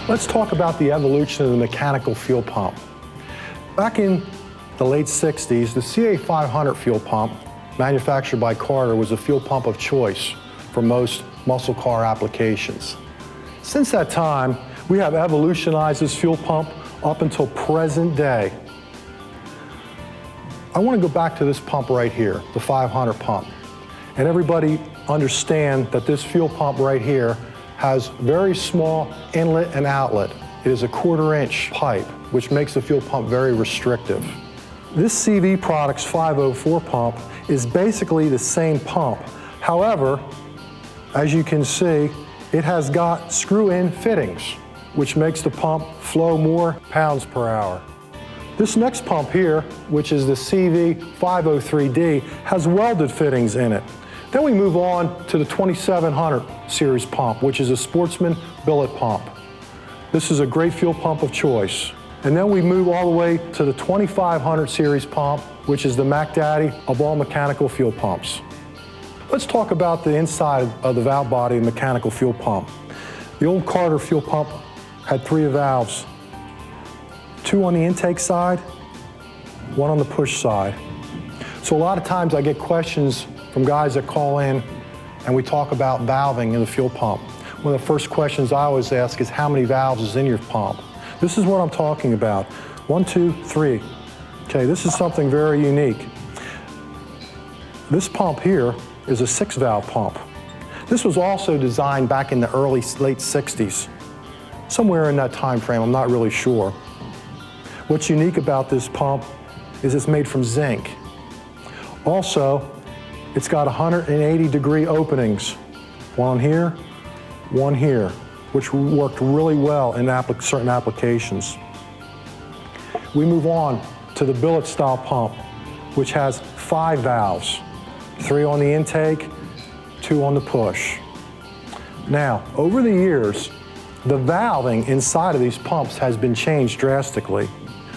Let's talk about the evolution of the mechanical fuel pump. Back in the late 60s, the CA500 fuel pump, manufactured by Carter, was a fuel pump of choice for most muscle car applications. Since that time, we have evolutionized this fuel pump up until present day. I want to go back to this pump right here, the 500 pump. And everybody understand that this fuel pump right here has very small inlet and outlet. It is a 1/4 inch pipe, which makes the fuel pump very restrictive. This CV Products 504 pump is basically the same pump. However, as you can see, it has got screw-in fittings, which makes the pump flow more pounds per hour. This next pump here, which is the CV 503D, has welded fittings in it. Then we move on to the 2700 series pump, which is a Sportsman billet pump. This is a great fuel pump of choice. And then we move all the way to the 2500 series pump, which is the Mac Daddy of all mechanical fuel pumps. Let's talk about the inside of the valve body of the mechanical fuel pump. The old Carter fuel pump had 3 valves, 2 on the intake side, 1 on the push side. So a lot of times I get questions from guys that call in and we talk about valving in the fuel pump. One of the first questions I always ask is how many valves is in your pump? This is what I'm talking about. 1, 2, 3. Okay, this is something very unique. This pump here is a 6-valve pump. This was also designed back in the late 60s. Somewhere in that time frame, I'm not really sure. What's unique about this pump is it's made from zinc. Also, it's got 180-degree openings. 1 here, 1 here, which worked really well in certain applications. We move on to the billet style pump, which has 5 valves, 3 on the intake, 2 on the push. Now, over the years, the valving inside of these pumps has been changed drastically.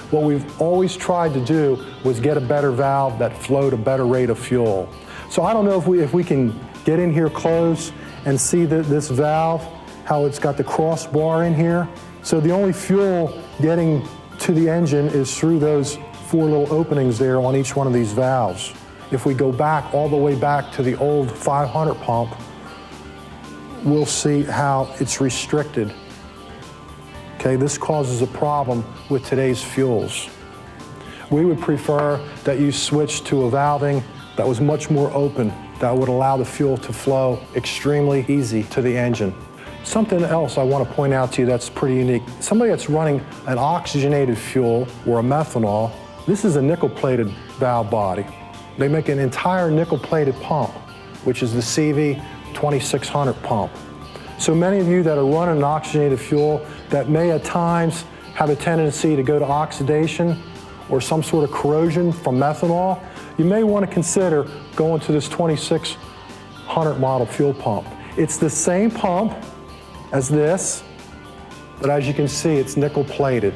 What we've always tried to do was get a better valve that flowed a better rate of fuel. So I don't know if we can get in here close and see this valve, how it's got the crossbar in here. So the only fuel getting to the engine is through those 4 little openings there on each one of these valves. If we go back, all the way back to the old 500 pump, we'll see how it's restricted. Okay, this causes a problem with today's fuels. We would prefer that you switch to a valving that was much more open, that would allow the fuel to flow extremely easy to the engine. Something else I want to point out to you that's pretty unique. Somebody that's running an oxygenated fuel or a methanol, this is a nickel-plated valve body. They make an entire nickel-plated pump, which is the CV 2600 pump. So many of you that are running an oxygenated fuel that may at times have a tendency to go to oxidation or some sort of corrosion from methanol, you may want to consider going to this 2600 model fuel pump. It's the same pump as this, but as you can see, it's nickel plated.